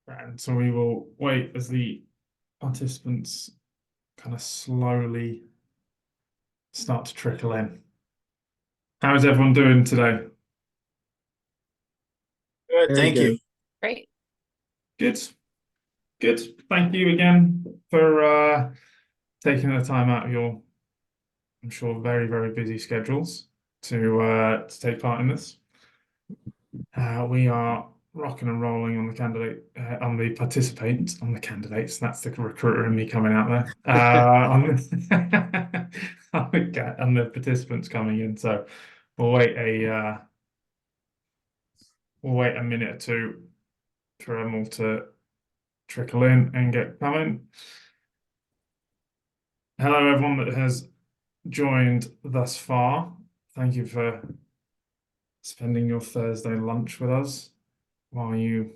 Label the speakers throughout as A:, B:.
A: And so we will wait as the participants kind of slowly start to trickle in. How is everyone doing today?
B: Good,
C: Very
B: thank you.
C: good.
D: Great.
A: Good, good. Thank you again for taking the time out of your, I'm sure, very, very busy schedules to take part in this. We are rocking and rolling on the on the participants, on the candidates. That's the recruiter in me coming out there. On the participants coming in. So we'll wait a minute or two for them all to trickle in and get coming. Hello, everyone that has joined thus far. Thank you for spending your Thursday lunch with us while you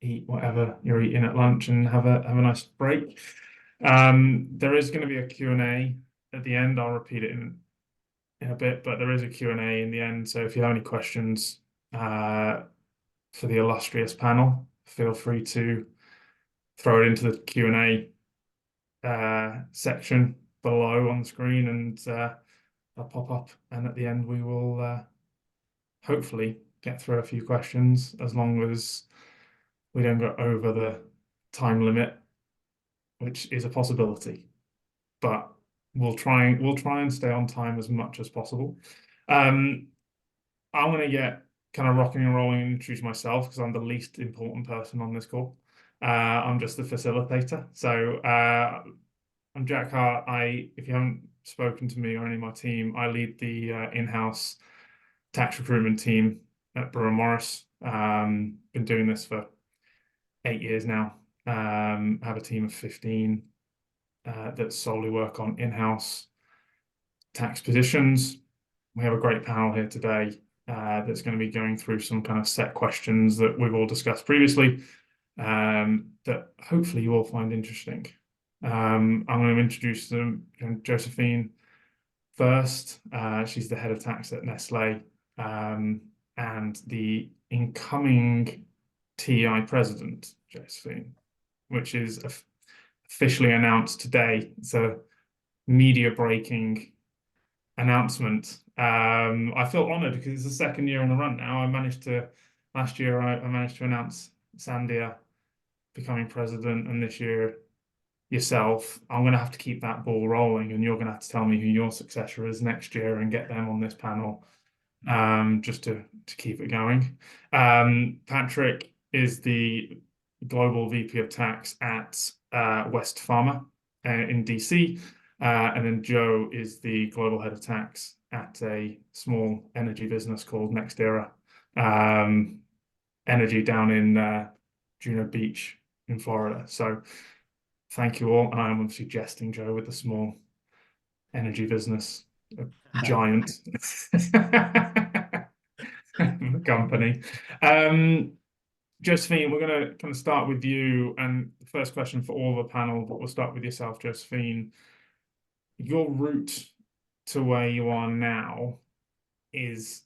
A: eat whatever you're eating at lunch and have a nice break. There is going to be a Q&A at the end. I'll repeat it in a bit, but there is a Q&A in the end. So if you have any questions for the illustrious panel, feel free to throw it into the Q&A section below on the screen, and they'll pop up. And at the end, we will hopefully get through a few questions, as long as we don't go over the time limit, which is a possibility. But we'll try and stay on time as much as possible. I'm going to get kind of rocking and rolling and introduce myself, because I'm the least important person on this call. I'm just the facilitator. So I'm Jack Hart. If you haven't spoken to me or any of my team, I lead the in-house tax recruitment team at Brewer Morris. Been doing this for 8 years now. I have a team of 15 that solely work on in-house tax positions. We have a great panel here today that's going to be going through some kind of set questions that we've all discussed previously, that hopefully you all find interesting. I'm going to introduce them, Josephine first. She's the head of tax at Nestle, and the incoming TEI president, Josephine, which is officially announced today. It's a media breaking announcement. I feel honored because it's the second year in a run now. Last year I managed to announce Sandia becoming president, and this year yourself. I'm going to have to keep that ball rolling, and you're going to have to tell me who your successor is next year and get them on this panel, just to keep it going. Patrick is the global VP of tax at West Pharma in DC. And then Joe is the global head of tax at a small energy business called NextEra Energy down in Juno Beach in Florida. So thank you all. And I am suggesting Joe with the small energy business, a giant company. Josephine, we're going to kind of start with you. And the first question for all the panel, but we'll start with yourself, Josephine. Your route to where you are now is,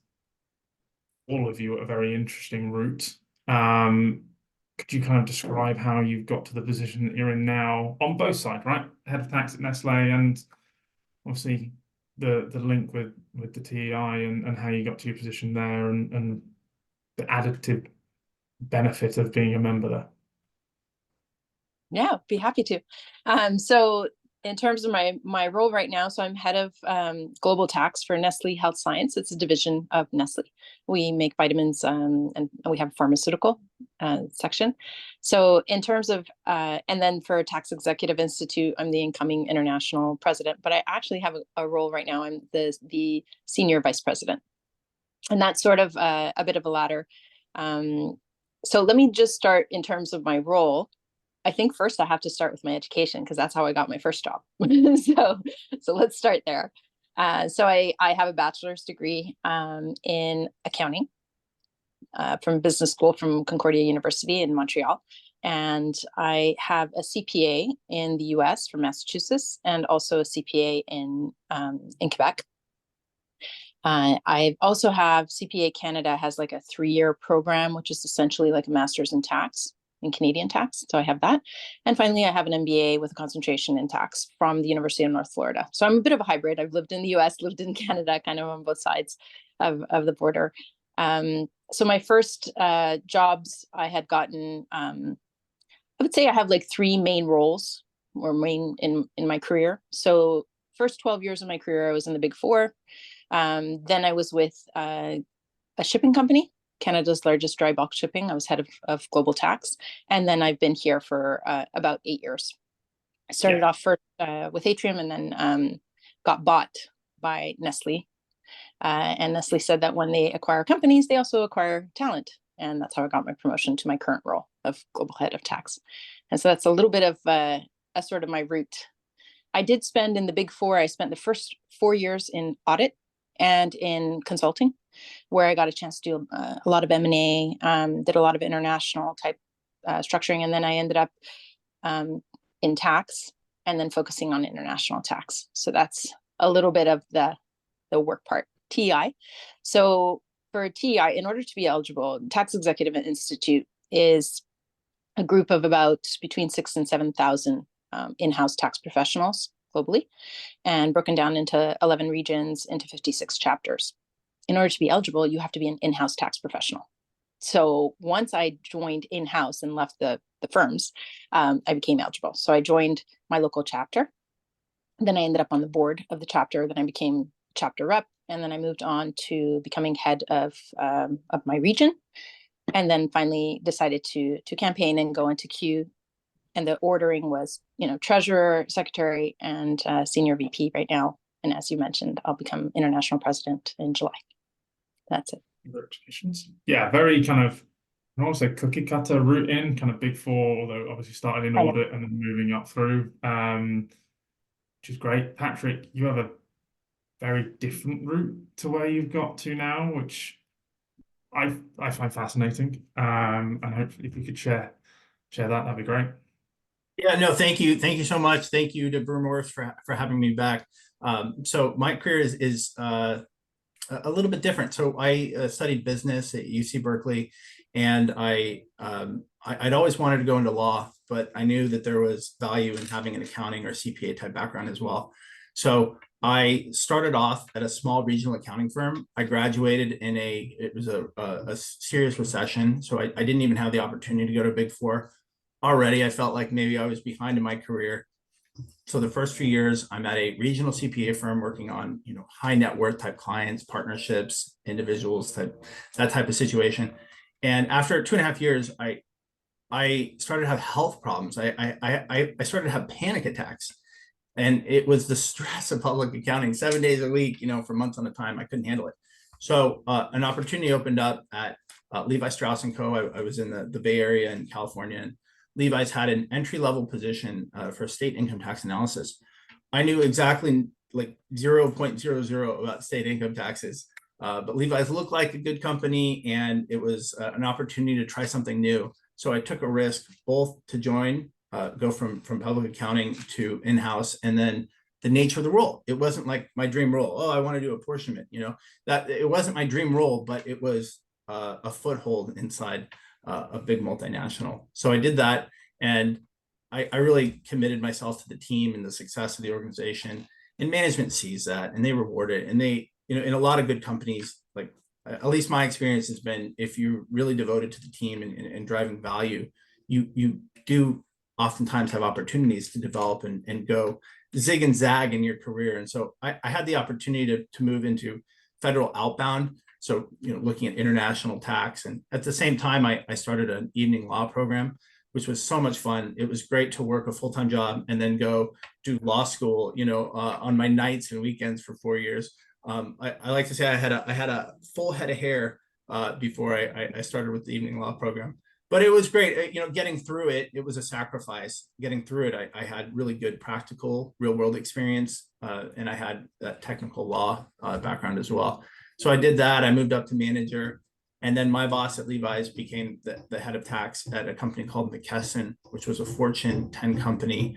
A: all of you, a very interesting route. Could you kind of describe how you've got to the position that you're in now on both sides, right? Head of tax at Nestle, and obviously the link with the TEI, and how you got to your position there, and the additive benefit of being a member there.
D: Yeah, be happy to. So in terms of my role right now, so I'm head of global tax for Nestle Health Science. It's a division of Nestle. We make vitamins, and we have a pharmaceutical section. So in terms of, and then for Tax Executive Institute, I'm the incoming international president, but I actually have a role right now. I'm the senior vice president. And that's sort of a bit of a ladder. So let me just start in terms of my role. I think first I have to start with my education, because that's how I got my first job. So let's start there. So I have a bachelor's degree in accounting from business school from Concordia University in Montreal. And I have a CPA in the US from Massachusetts, and also a CPA in Quebec. I also have CPA Canada has like a 3-year program, which is essentially like a master's in tax. in Canadian tax. So I have that. And finally, I have an MBA with a concentration in tax from the University of North Florida. So I'm a bit of a hybrid. I've lived in the US, lived in Canada, kind of on both sides of the border. So my first jobs I had gotten, I would say I have like three main roles or main in my career. So first 12 years of my career, I was in the Big Four. Then I was with a shipping company, Canada's largest dry bulk shipping. I was head of global tax. And then I've been here for about 8 years. I started off first with Atrium and then got bought by Nestle. And Nestle said that when they acquire companies, they also acquire talent. And that's how I got my promotion to my current role of global head of tax. And so that's a little bit of a sort of my route. I did spend in the Big Four, I spent the first 4 years in audit and in consulting, where I got a chance to do a lot of M&A, did a lot of international type structuring. And then I ended up in tax and then focusing on international tax. So that's a little bit of the work part. TEI. So for TEI, in order to be eligible, Tax Executive Institute is a group of about between 6,000 and 7,000 in-house tax professionals globally, and broken down into 11 regions, into 56 chapters. In order to be eligible, you have to be an in-house tax professional. So once I joined in-house and left the firms, I became eligible. So I joined my local chapter. Then I ended up on the board of the chapter. Then I became chapter rep. And then I moved on to becoming head of my region. And then finally decided to campaign and go into Q. And the ordering was, treasurer, secretary, and senior VP right now. And as you mentioned, I'll become international president in July. That's it.
A: Congratulations. Yeah, very kind of, I don't want to say cookie cutter route in, kind of Big Four, although obviously started in audit and then moving up through, which is great. Patrick, you have a very different route to where you've got to now, which I find fascinating. And hopefully if you could share that'd be great.
B: Yeah, no, thank you. Thank you so much. Thank you to Brewmorth for having me back. So my career is a little bit different. So I studied business at UC Berkeley, and I'd always wanted to go into law, but I knew that there was value in having an accounting or CPA type background as well. So I started off at a small regional accounting firm. I graduated it was a serious recession. So I didn't even have the opportunity to go to Big Four. Already, I felt like maybe I was behind in my career. So the first few years, I'm at a regional CPA firm working on, high net worth type clients, partnerships, individuals, that type of situation. And after 2.5 years, I started to have health problems. I started to have panic attacks. And it was the stress of public accounting 7 days a week, for months on a time. I couldn't handle it. So an opportunity opened up at Levi Strauss & Co. I was in the Bay Area in California, and Levi's had an entry-level position for state income tax analysis. I knew exactly like 0.00 about state income taxes, but Levi's looked like a good company, and it was an opportunity to try something new. So I took a risk both to go from public accounting to in-house, and then the nature of the role. It wasn't like my dream role. Oh, I want to do apportionment. That it wasn't my dream role, but it was a foothold inside a big multinational. So I did that, and I really committed myself to the team and the success of the organization. And management sees that, and they reward it. And they, in a lot of good companies, like at least my experience has been, if you're really devoted to the team and driving value, you do oftentimes have opportunities to develop and go zig and zag in your career. And so I had the opportunity to move into federal outbound. So, looking at international tax. And at the same time, I started an evening law program, which was so much fun. It was great to work a full-time job and then go do law school, on my nights and weekends for 4 years. I like to say I had a full head of hair before I started with the evening law program. But it was great. Getting through it, it was a sacrifice. Getting through it, I had really good practical real world experience, and I had that technical law background as well. So I did that. I moved up to manager, and then my boss at Levi's became the head of tax at a company called McKesson, which was a Fortune 10 company,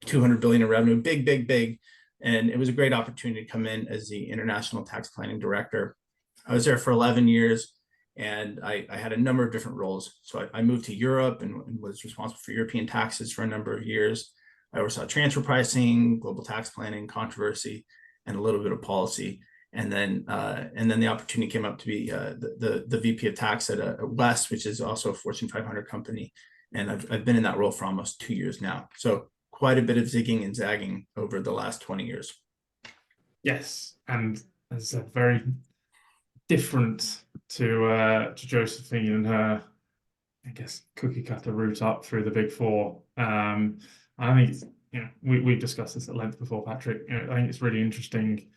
B: 200 billion in revenue, big. And it was a great opportunity to come in as the international tax planning director. I was there for 11 years. And I had a number of different roles. So I moved to Europe and was responsible for European taxes for a number of years. I oversaw transfer pricing, global tax planning, controversy, and a little bit of policy. And then the opportunity came up to be the VP of tax at West, which is also a Fortune 500 company. And I've been in that role for almost 2 years now. So quite a bit of zigging and zagging over the last 20 years.
A: Yes, and as I said, very different to Josephine and her, I guess, cookie cutter route up through the Big Four. I think it's, we've discussed this at length before, Patrick. I think it's really interesting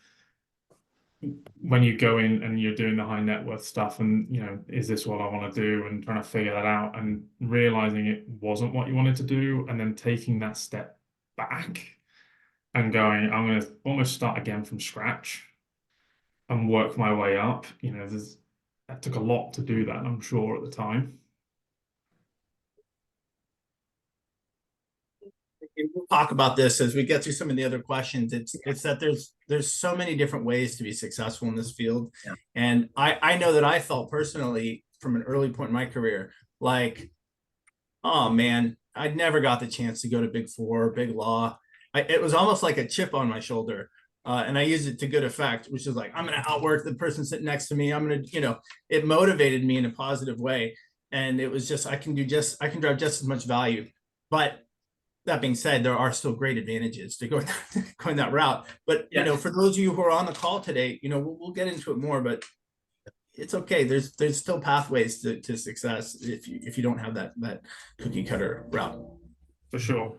A: when you go in and you're doing the high net worth stuff and, is this what I want to do, and trying to figure that out and realizing it wasn't what you wanted to do, and then taking that step back and going, I'm going to almost start again from scratch and work my way up. That took a lot to do that, I'm sure, at the time.
B: We'll talk about this as we get through some of the other questions. It's that there's so many different ways to be successful in this field. Yeah. And I know that I felt personally from an early point in my career, like, oh man, I never got the chance to go to Big Four, big law. It was almost like a chip on my shoulder. And I used it to good effect, which is like, I'm going to outwork the person sitting next to me. I'm going to, it motivated me in a positive way. And it was just, I can drive just as much value. But that being said, there are still great advantages to going that route. But, for those of you who are on the call today, we'll get into it more, but it's okay. There's still pathways to success if you don't have that cookie cutter route.
A: For sure.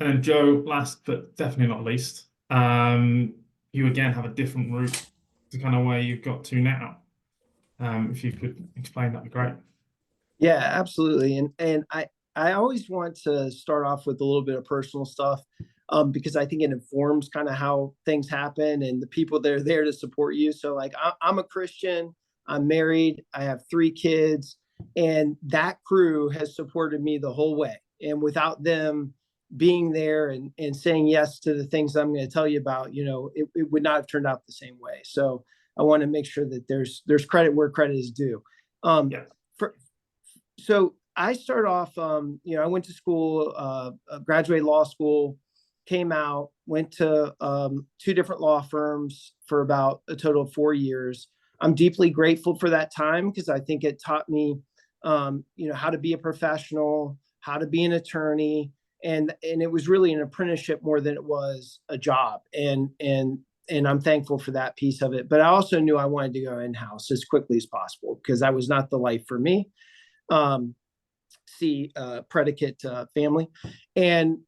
A: And then Joe, last but definitely not least, you again have a different route to kind of where you've got to now. If you could explain, that'd be great.
C: Yeah, absolutely. And I always want to start off with a little bit of personal stuff, because I think it informs kind of how things happen and the people that are there to support you. So like, I'm a Christian, I'm married, I have 3 kids, and that crew has supported me the whole way. And without them being there and saying yes to the things I'm going to tell you about, it would not have turned out the same way. So I want to make sure that there's credit where credit is due. So I started off, I went to school, graduated law school, came out, went to 2 different law firms for about a total of 4 years. I'm deeply grateful for that time because I think it taught me, how to be a professional, how to be an attorney, and it was really an apprenticeship more than it was a job. And I'm thankful for that piece of it. But I also knew I wanted to go in-house as quickly as possible because that was not the life for me. Predicate family. And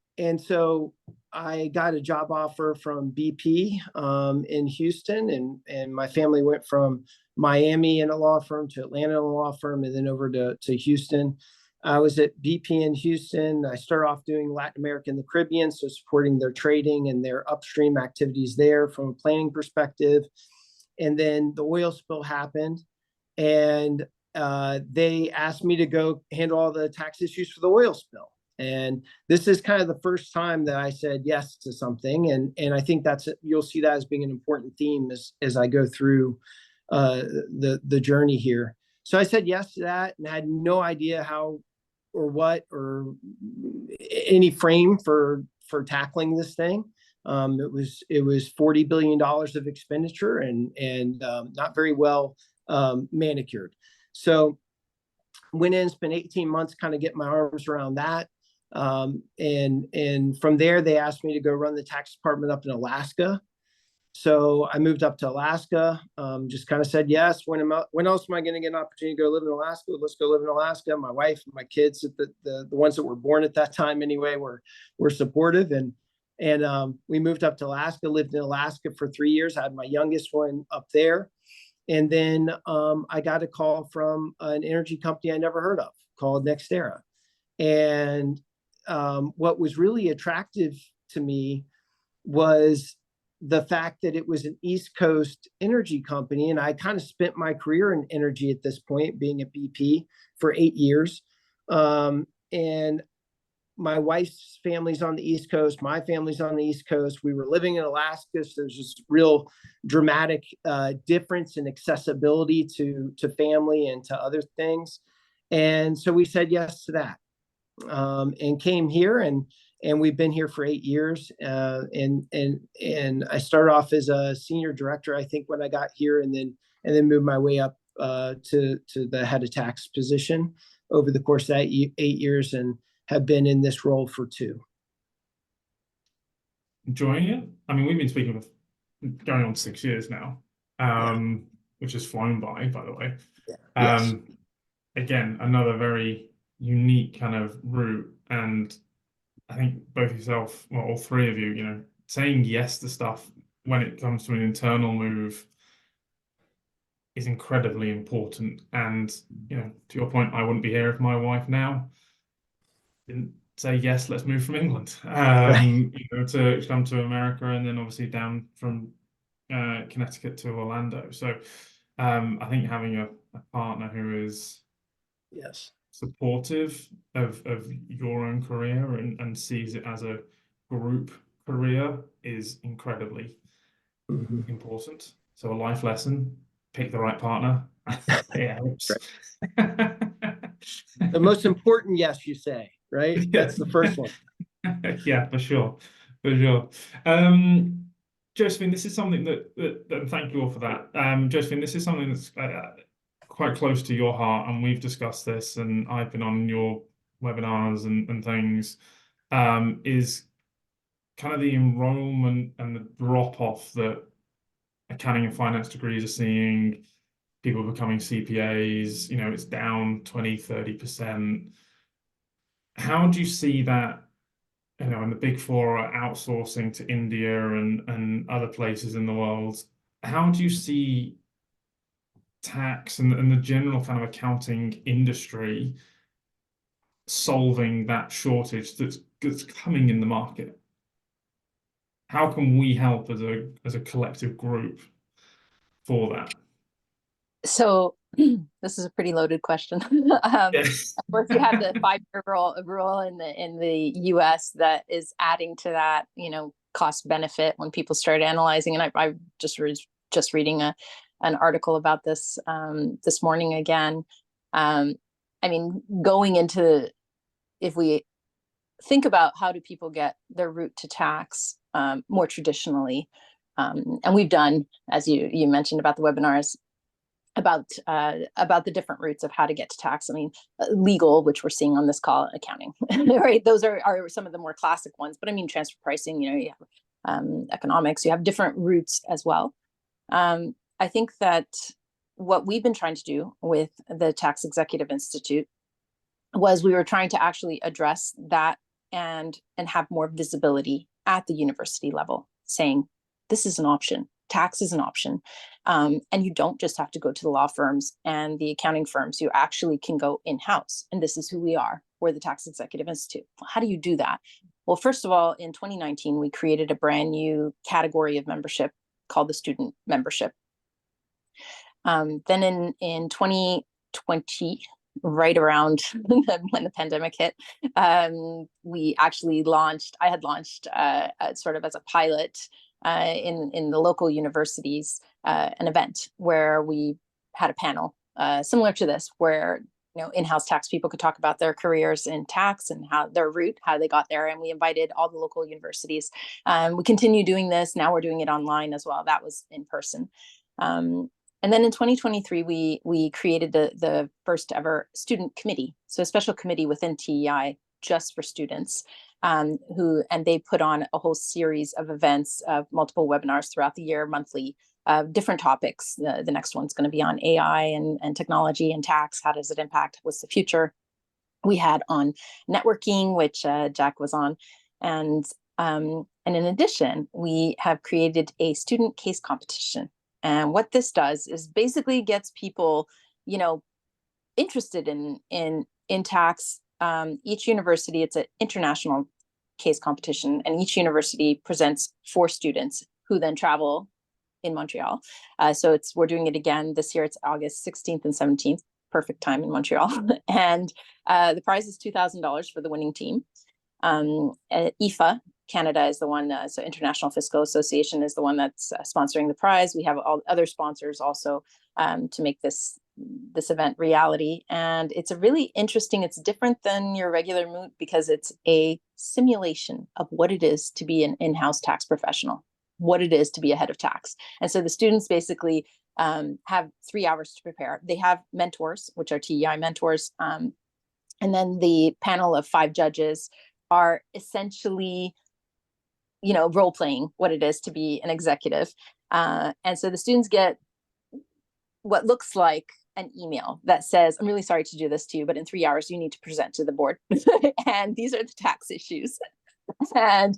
C: so I got a job offer from BP in Houston, and my family went from Miami in a law firm to Atlanta in a law firm, and then over to Houston. I was at BP in Houston. I started off doing Latin America and the Caribbean, so supporting their trading and their upstream activities there from a planning perspective. And then the oil spill happened, and they asked me to go handle all the tax issues for the oil spill. And this is kind of the first time that I said yes to something. And I think you'll see that as being an important theme as I go through the journey here. So I said yes to that and had no idea how or what or any frame for tackling this thing. It was $40 billion of expenditure and not very well manicured. So went in, spent 18 months kind of getting my arms around that. And from there, they asked me to go run the tax department up in Alaska. So I moved up to Alaska, just kind of said, yes, when else am I going to get an opportunity to go live in Alaska? Let's go live in Alaska. My wife and my kids, the ones that were born at that time anyway, were supportive. And we moved up to Alaska, lived in Alaska for 3 years. I had my youngest one up there. And then I got a call from an energy company I never heard of called NextEra. And what was really attractive to me was the fact that it was an East Coast energy company. And I kind of spent my career in energy at this point, being at BP for 8 years. And my wife's family's on the East Coast, my family's on the East Coast. We were living in Alaska, so there's just real dramatic difference in accessibility to family and to other things. And so we said yes to that, and came here, and we've been here for 8 years. And I started off as a senior director, I think, when I got here, and then moved my way up to the head of tax position over the course of that 8 years, and have been in this role for 2.
A: Enjoying it? I mean, we've been speaking with going on 6 years now, which has flown by the way.
C: Yes.
A: Again, another very unique kind of route, and I think both yourself, well, all three of you, you know, saying yes to stuff when it comes to an internal move is incredibly important. And, you know, to your point, I wouldn't be here if my wife now didn't say yes, let's move from England, you know, to come to America, and then obviously down from Connecticut to Orlando. So I think having a partner who is
C: Yes.
A: supportive of your own career and sees it as a group career is incredibly important. So a life lesson: pick the right partner. It helps.
C: The most important yes you say, right?
A: Yeah.
C: That's the first one.
A: Yeah, for sure, for sure. Josephine, this is something that thank you all for that. Josephine, this is something that's quite close to your heart, and we've discussed this, and I've been on your webinars and things, is kind of the enrollment and the drop off that accounting and finance degrees are seeing. People becoming CPAs, you know, it's down 20-30%. How do you see that, you know, and the big four are outsourcing to India and other places in the world? How do you see tax and the general kind of accounting industry solving that shortage that's coming in the market? How can we help as a collective group for that?
D: So this is a pretty loaded question. Of
A: Yes.
D: course, you have the 5-year rule in the US that is adding to that, you know, cost benefit when people start analyzing. And I just reading an article about this this morning again. I mean, going into, if we think about how do people get their route to tax more traditionally, and we've done, as you mentioned about the webinars, about the different routes of how to get to tax. I mean, legal, which we're seeing on this call, accounting, right? Those are some of the more classic ones. But I mean, transfer pricing, you know, you have economics, you have different routes as well. I think that what we've been trying to do with the Tax Executive Institute was we were trying to actually address that and have more visibility at the university level, saying this is an option. Tax is an option. And you don't just have to go to the law firms and the accounting firms. You actually can go in-house. And this is who we are. We're the Tax Executive Institute. How do you do that? Well, first of all, in 2019, we created a brand new category of membership called the student membership. Then in 2020, right around when the pandemic hit, we actually I had launched sort of as a pilot in the local universities, an event where we had a panel similar to this, where, you know, in-house tax people could talk about their careers in tax and how their route, how they got there. And we invited all the local universities. We continue doing this. Now we're doing it online as well. That was in person. And then in 2023, we created the first ever student committee. So a special committee within TEI just for students, and they put on a whole series of events, multiple webinars throughout the year, monthly, different topics. The next one's going to be on AI and technology and tax. How does it impact? What's the future? We had on networking, which Jack was on. And in addition, we have created a student case competition. And what this does is basically gets people, you know, interested in tax. Each university, it's an international case competition, and each university presents 4 students who then travel in Montreal. So we're doing it again this year. It's August 16th and 17th, perfect time in Montreal. And the prize is $2,000 for the winning team. IFA Canada is the one, so International Fiscal Association is the one that's sponsoring the prize. We have all other sponsors also to make this event reality. And it's a really interesting, it's different than your regular moot because it's a simulation of what it is to be an in-house tax professional, what it is to be a head of tax. And so the students basically have 3 hours to prepare. They have mentors, which are TEI mentors. And then the panel of 5 judges are essentially, you know, role playing what it is to be an executive. And so the students get what looks like an email that says, I'm really sorry to do this to you, but in 3 hours, you need to present to the board. And these are the tax issues. And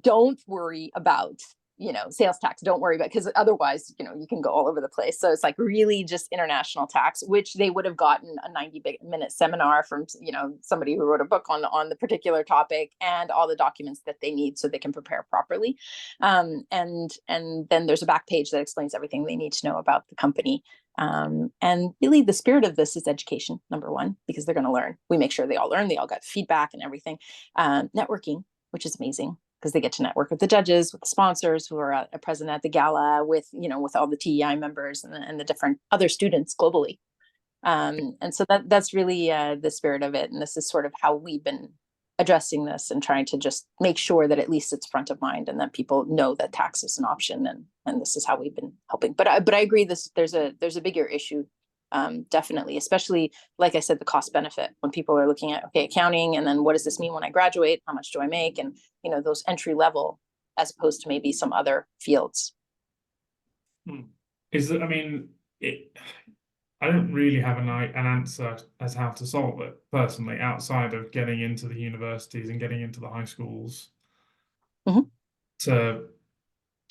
D: don't worry about, you know, sales tax. Don't worry about, because otherwise, you know, you can go all over the place. So it's like really just international tax, which they would have gotten a 90-minute seminar from, you know, somebody who wrote a book on the particular topic and all the documents that they need so they can prepare properly. And then there's a back page that explains everything they need to know about the company. And really the spirit of this is education, number one, because they're going to learn. We make sure they all learn, they all got feedback and everything. Networking, which is amazing, because they get to network with the judges, with the sponsors who are present at the gala, with, you know, with all the TEI members and the different other students globally. And so that's really the spirit of it. And this is sort of how we've been addressing this and trying to just make sure that at least it's front of mind and that people know that tax is an option. And this is how we've been helping. But I agree, there's a bigger issue. Definitely, especially, like I said, the cost benefit when people are looking at, okay, accounting, and then what does this mean when I graduate? How much do I make? And, you know, those entry level, as opposed to maybe some other fields.
A: Is that, I mean, I don't really have an answer as how to solve it personally, outside of getting into the universities and getting into the high schools to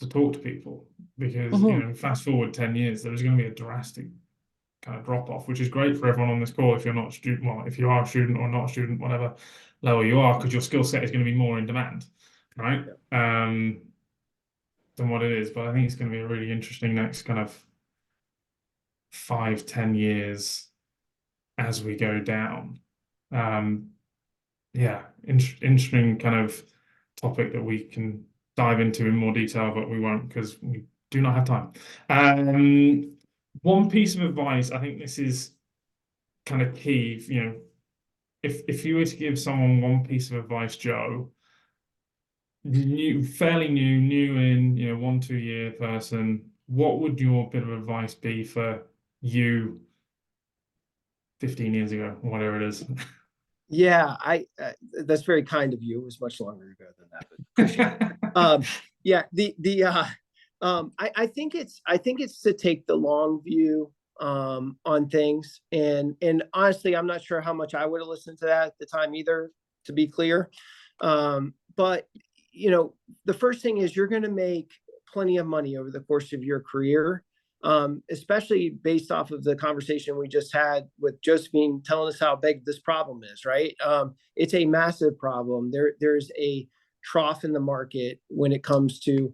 A: talk to people, because, you know, fast forward 10 years, there's going to be a drastic kind of drop off, which is great for everyone on this call if you're not a student, well, if you are a student or not a student, whatever level you are, because your skill set is going to be more in demand, right? Than what it is. But I think it's going to be a really interesting next kind of 5-10 years as we go down. Yeah, interesting kind of topic that we can dive into in more detail, but we won't because we do not have time. One piece of advice, I think this is kind of key, you know, if you were to give someone one piece of advice, Joe, fairly new in, you know, 1-2 year person, what would your bit of advice be for you 15 years ago, or whatever it is?
C: Yeah, that's very kind of you. It was much longer ago than that, but yeah, I think it's to take the long view on things, and honestly, I'm not sure how much I would have listened to that at the time either, to be clear. But you know, the first thing is you're going to make plenty of money over the course of your career, especially based off of the conversation we just had with Josephine telling us how big this problem is, right? It's a massive problem. There's a trough in the market when it comes to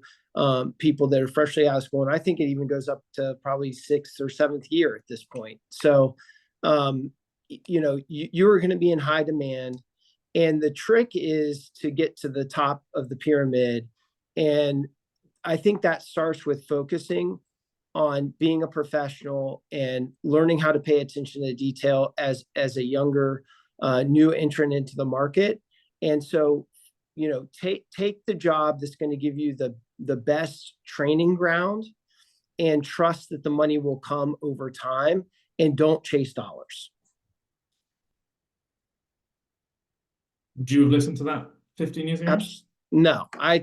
C: people that are freshly out of school. And I think it even goes up to probably 6th or 7th year at this point. So, you know, you are going to be in high demand. And the trick is to get to the top of the pyramid. And I think that starts with focusing on being a professional and learning how to pay attention to detail as a younger, new entrant into the market. And so, you know, take the job that's going to give you the best training ground, and trust that the money will come over time, and don't chase dollars.
A: Would you have listened to that 15 years ago?
C: No, I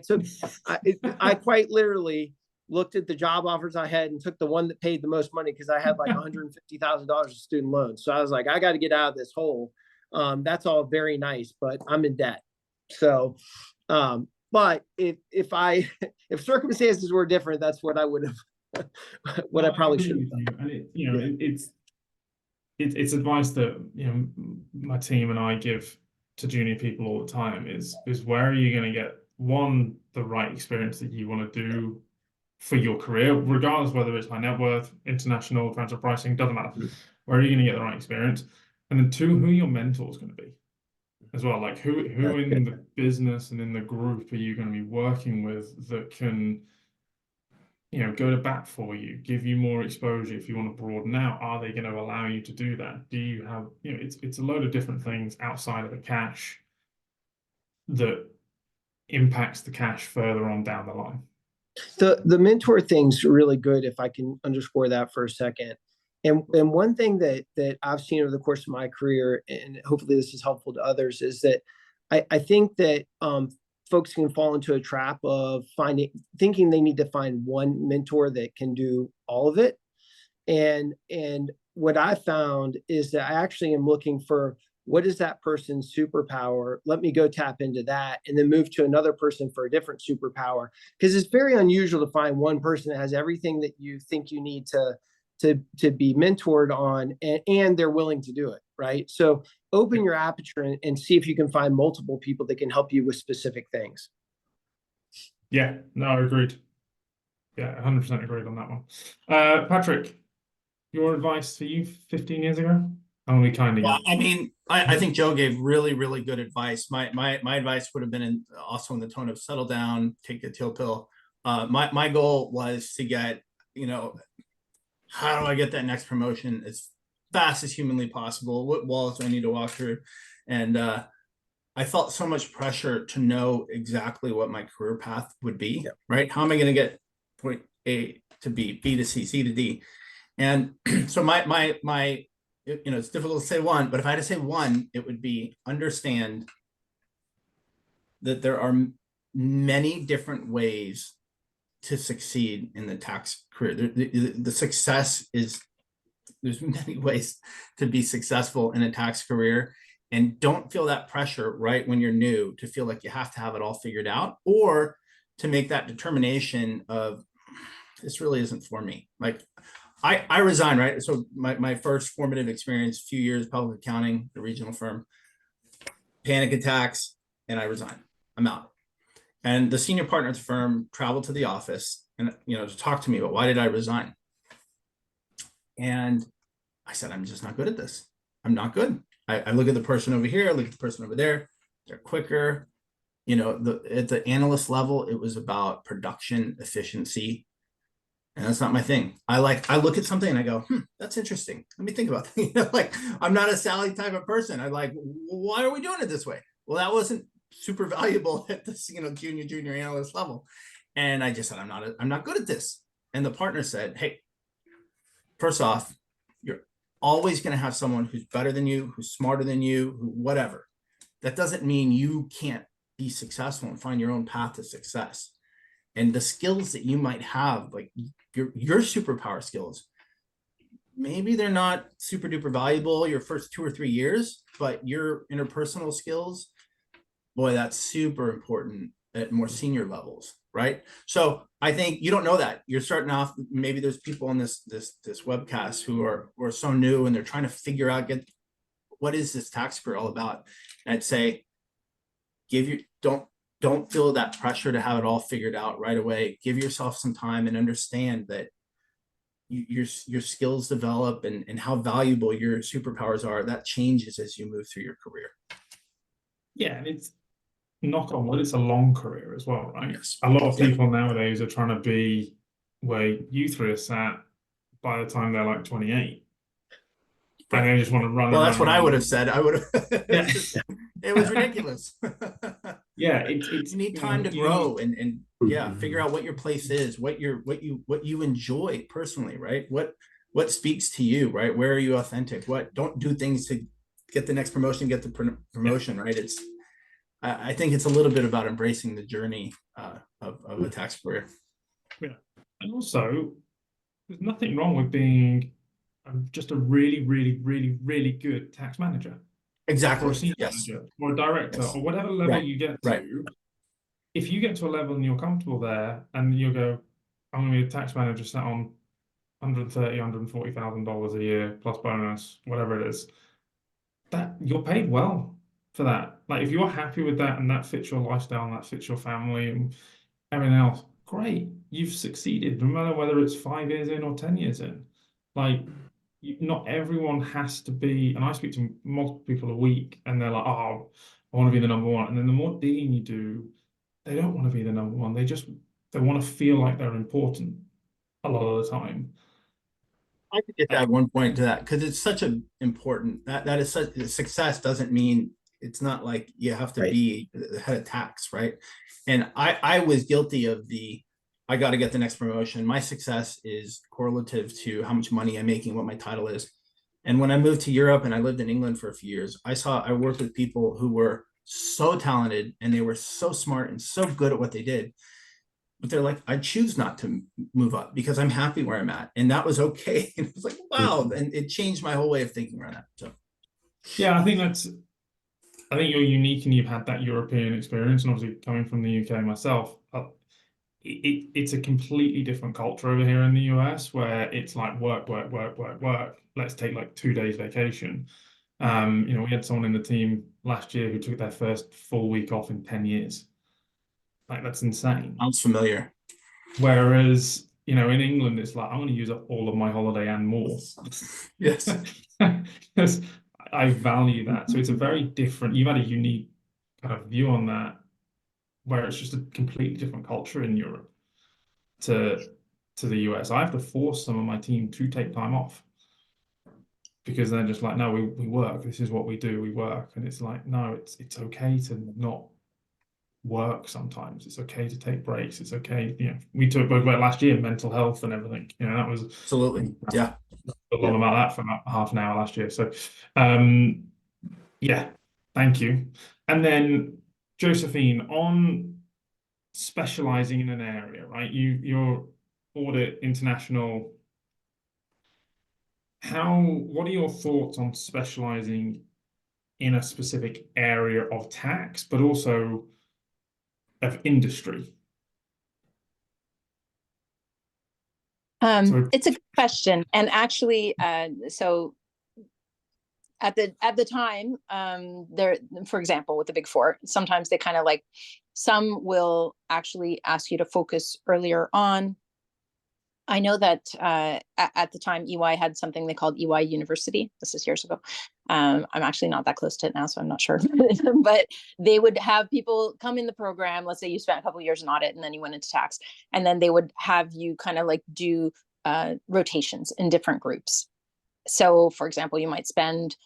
C: quite literally looked at the job offers I had and took the one that paid the most money, because I had like $150,000 of student loans. So I was like, I got to get out of this hole. That's all very nice, but I'm in debt. So, but if circumstances were different, that's what I would have, what I probably should have done.
A: And it, you know, it's advice that, you know, my team and I give to junior people all the time is where are you going to get, one, the right experience that you want to do for your career, regardless whether it's high net worth, international, transfer pricing, doesn't matter. Where are you going to get the right experience? And then 2, who your mentor is going to be. as well? Like who
C: That's
A: in the business and in the group are you going to be working with that can, go to bat for you, give you more exposure if you want to broaden out? Are they going to allow you to do that? Do you have, it's a load of different things outside of the cash that impacts the cash further on down the line.
C: The mentor thing's really good, if I can underscore that for a second. And one thing that I've seen over the course of my career, and hopefully this is helpful to others, is that I think that folks can fall into a trap of thinking they need to find one mentor that can do all of it. And what I found is that I actually am looking for, what is that person's superpower? Let me go tap into that, and then move to another person for a different superpower. Because it's very unusual to find one person that has everything that you think you need to be mentored on, and they're willing to do it, right? So open your aperture and see if you can find multiple people that can help you with specific things.
A: Yeah, no, agreed. Yeah, 100% agreed on that one. Patrick, your advice for you 15 years ago? Only kind of
B: Well,
A: young.
B: I mean, I think Joe gave really, really good advice. My advice would have been also in the tone of settle down, take the teal pill. My goal was to get, how do I get that next promotion as fast as humanly possible? What walls do I need to walk through? And I felt so much pressure to know exactly what my career path would be, right? How am I going to get point A to B, B to C, C to D? And so my it's difficult to say one, but if I had to say one, it would be understand that there are many different ways to succeed in the tax career. The success is, there's many ways to be successful in a tax career, and don't feel that pressure right when you're new to feel like you have to have it all figured out, or to make that determination of, this really isn't for me. Like I resigned, right? So my first formative experience, few years, public accounting, the regional firm, panic attacks, and I resigned. I'm out. And the senior partner at the firm traveled to the office and, to talk to me about why did I resign? And I said, I'm just not good at this. I'm not good. I look at the person over here, I look at the person over there. They're quicker. At the analyst level, it was about production efficiency. And that's not my thing. I look at something and I go, that's interesting. Let me think about that. Like, I'm not a Sally type of person. I like, why are we doing it this way? Well, that wasn't super valuable at this, junior analyst level. And I just said, I'm not good at this. And the partner said, hey, first off, you're always going to have someone who's better than you, who's smarter than you, whatever. That doesn't mean you can't be successful and find your own path to success. And the skills that you might have, like your superpower skills, maybe they're not super duper valuable your first 2 or 3 years, but your interpersonal skills, boy, that's super important at more senior levels, right? So I think you don't know that. You're starting off, maybe there's people on this webcast who are so new and they're trying to figure out, what is this tax career all about? And I'd say, don't feel that pressure to have it all figured out right away. Give yourself some time and understand that your skills develop, and how valuable your superpowers are. That changes as you move through your career.
A: Yeah, and it's, knock on wood, it's a long career as well, right?
B: Yes.
A: A lot of people nowadays are trying to be where you three are sat by the time they're like 28. And they just want to run.
B: Well,
A: and
B: that's
A: run
B: what
A: and
B: I
A: run.
B: would have said. I would have.
A: Yeah.
B: It was ridiculous.
A: Yeah, it's
B: you need time to grow and figure out what your place is, what you enjoy personally, right? What speaks to you, right? Where are you authentic? Don't do things to get the next promotion, get the promotion, right? I think it's a little bit about embracing the journey of a tax career.
A: Yeah, and also there's nothing wrong with being just a really, really, really, really good tax manager.
B: Exactly.
A: Or a senior
B: Yes.
A: manager, or a director,
B: Yes.
A: or whatever level
B: Right.
A: you get to.
B: Right.
A: If you get to a level and you're comfortable there, and you go, I'm going to be a tax manager sat on $140,000 a year plus bonus, whatever it is, that you're paid well for that. Like if you're happy with that and that fits your lifestyle and that fits your family and everything else, great, you've succeeded. No matter whether it's 5 years in or 10 years in, like. Not everyone has to be, and I speak to multiple people a week and they're like, oh, I want to be the number one. And then the more digging you do, they don't want to be the number one. They want to feel like they're important a lot of the time.
B: I could just add one point to that because it's such an important that is such success doesn't mean it's not like you have to
C: Right.
B: be the head of tax, right? And I was guilty of I got to get the next promotion. My success is correlative to how much money I'm making, what my title is. And when I moved to Europe and I lived in England for a few years, I worked with people who were so talented and they were so smart and so good at what they did. But they're like, I choose not to move up because I'm happy where I'm at. And that was okay. And it was like, wow. And it changed my whole way of thinking around that. So
A: Yeah, I think you're unique and you've had that European experience, and obviously coming from the UK myself, it's a completely different culture over here in the US where it's like work, work, work, work, work. Let's take like 2 days vacation. We had someone in the team last year who took their first full week off in 10 years. Like, that's insane.
B: sounds familiar.
A: Whereas, in England, it's like, I'm going to use up all of my holiday and more.
B: Yes.
A: Because I value that. So it's a very different, you've had a unique kind of view on that, where it's just a completely different culture in Europe to the US. I have to force some of my team to take time off because they're just like, no, we work. This is what we do. We work. And it's like, no, it's okay to not work sometimes. It's okay to take breaks. It's okay. We talked about last year, mental health and everything. That was
B: Absolutely. Yeah.
A: a lot about that for about half an hour last year. So, yeah, thank you. And then Josephine, on specializing in an area, right? You're audit international. What are your thoughts on specializing in a specific area of tax, but also of industry?
D: It's a good question. And actually, so at the time, there, for example, with the Big Four, sometimes they kind of like, some will actually ask you to focus earlier on. I know that at the time, EY had something they called EY University. This is years ago. I'm actually not that close to it now, so I'm not sure. But they would have people come in the program. Let's say you spent a couple of years in audit and then you went into tax. And then they would have you kind of like do rotations in different groups. So, for example, you might spend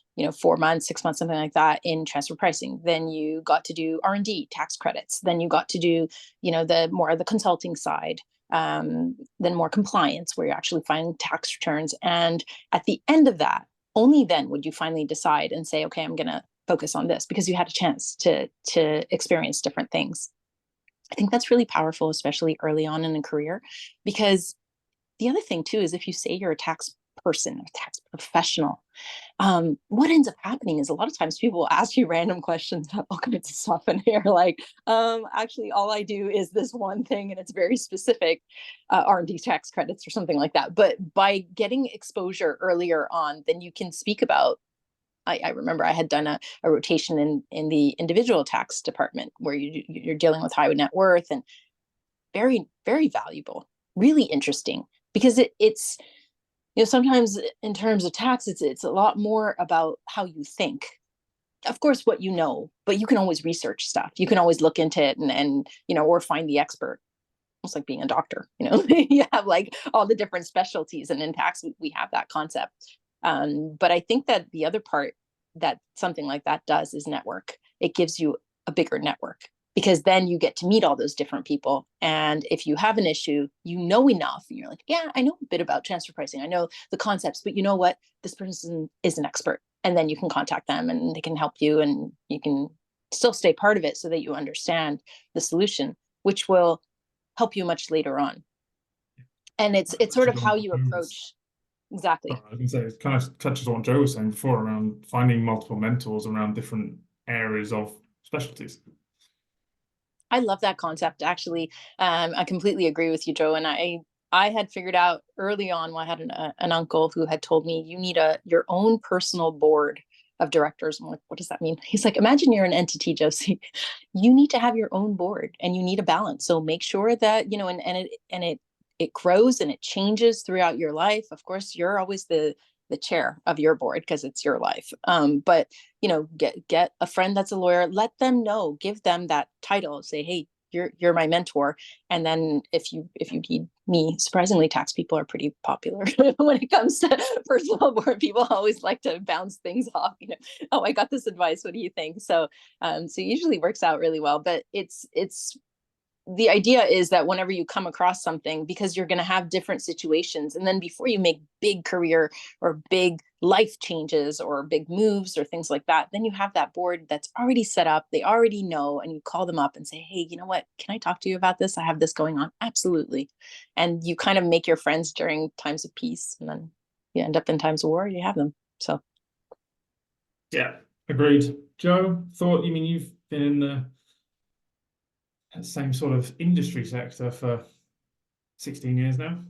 D: 4 months, 6 months, something like that in transfer pricing. Then you got to do R&D tax credits. Then you got to do the more of the consulting side. Then more compliance, where you actually find tax returns. And at the end of that, only then would you finally decide and say, okay, I'm going to focus on this, because you had a chance to experience different things. I think that's really powerful, especially early on in a career, because the other thing too is, if you say you're a tax person, a tax professional, what ends up happening is a lot of times people will ask you random questions about all kinds of stuff, and you're like, actually, all I do is this one thing, and it's very specific, R&D tax credits or something like that. But by getting exposure earlier on, then you can speak about. I remember I had done a rotation in the individual tax department, where you're dealing with high net worth, and very, very valuable, really interesting, because it's. Sometimes in terms of tax, it's a lot more about how you think. Of course, what you know, but you can always research stuff. You can always look into it and or find the expert. Almost like being a doctor, you have like all the different specialties, and in tax, we have that concept. But I think that the other part that something like that does is network. It gives you a bigger network, because then you get to meet all those different people. And if you have an issue, enough, and you're like, yeah, I know a bit about transfer pricing. I know the concepts, but you know what? This person is an expert. And then you can contact them and they can help you, and you can still stay part of it so that you understand the solution, which will help you much later on. And it's sort of how you approach. Exactly.
A: I was going to say, it kind of touches on what Joe was saying before around finding multiple mentors around different areas of specialties.
D: I love that concept, actually. I completely agree with you, Joe. And I had figured out early on, I had an uncle who had told me, you need your own personal board of directors. I'm like, what does that mean? He's like, imagine you're an entity, Josie. You need to have your own board, and you need a balance. So make sure that, and it grows and it changes throughout your life. Of course, you're always the the chair of your board because it's your life. But get a friend that's a lawyer, let them know, give them that title, say, hey, you're my mentor. And then if you need me, surprisingly, tax people are pretty popular when it comes to personal board. People always like to bounce things off, oh, I got this advice, what do you think? So so it usually works out really well. But it's the idea is that whenever you come across something, because you're going to have different situations, and then before you make big career or big life changes or big moves or things like that, then you have that board that's already set up, they already know, and you call them up and say, hey, you know what, can I talk to you about this? I have this going on. Absolutely. And you kind of make your friends during times of peace, and then you end up in times of war, you have them. So
A: Yeah, agreed. Joe, you've been in the same sort of industry sector for 16 years now.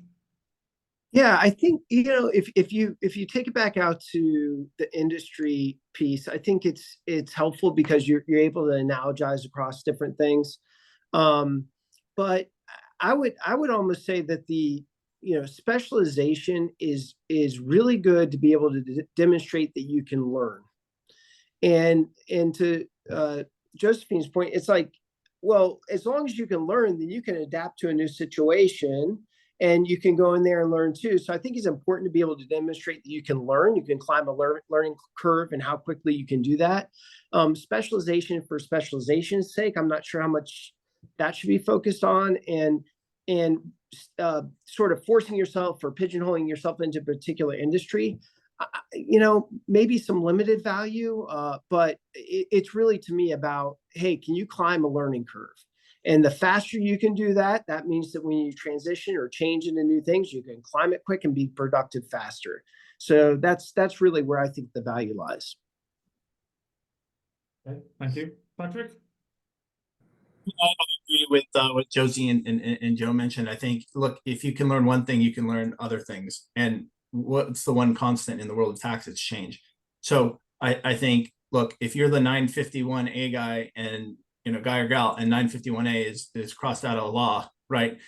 C: Yeah, I think, if you take it back out to the industry piece, I think it's helpful because you're able to analogize across different things. But I would almost say that the specialization is really good to be able to demonstrate that you can learn. And to Josephine's point, it's like, well, as long as you can learn, then you can adapt to a new situation and you can go in there and learn too. So I think it's important to be able to demonstrate that you can learn, you can climb a learning curve, and how quickly you can do that. Specialization for specialization's sake, I'm not sure how much that should be focused on, and sort of forcing yourself or pigeonholing yourself into a particular industry. Maybe some limited value, but it's really, to me, about, hey, can you climb a learning curve? And the faster you can do that, that means that when you transition or change into new things, you can climb it quick and be productive faster. So that's really where I think the value lies.
A: Okay, thank you. Patrick?
B: I agree with what Josie and Joe mentioned. I think, look, if you can learn one thing, you can learn other things. And what's the one constant in the world of tax? It's change. So I think, look, if you're the 951A guy and guy or gal, and 951A is crossed out of the law, right?